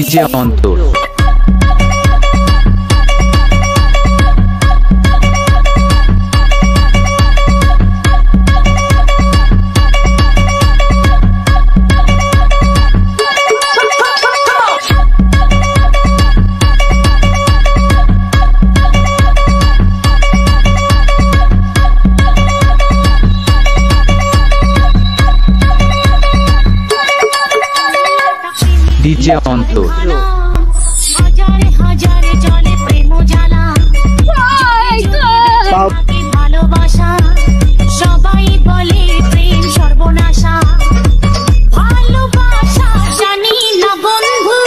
DJ অন্তর। DJ অন্তর। হাজারে হাজারে চলে প্রেম জ্বালা, ভালোবাসা সবাই বলে প্রেম সর্বনাশা। ভালোবাসা জানি না বন্ধু,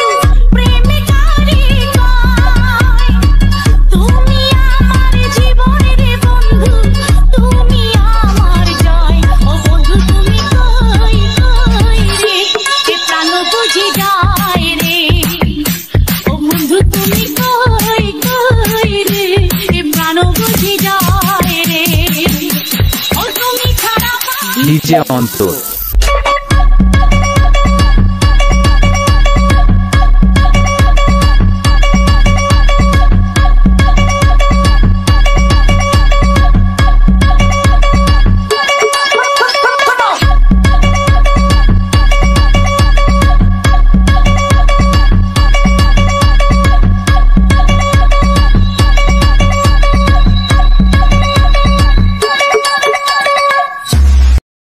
প্রেমে কারে কয়। তুমি আমার জীবনের বন্ধু, তুমি আমার জয়। ও বন্ধু তুমি কই কই রে, এ প্রাণ বুঝি যায় রে। ও বন্ধু তুমি কই কই রে, এ প্রাণ বুঝি যায় রে। ও তুমি ছাড়া ডিজে অন্তর।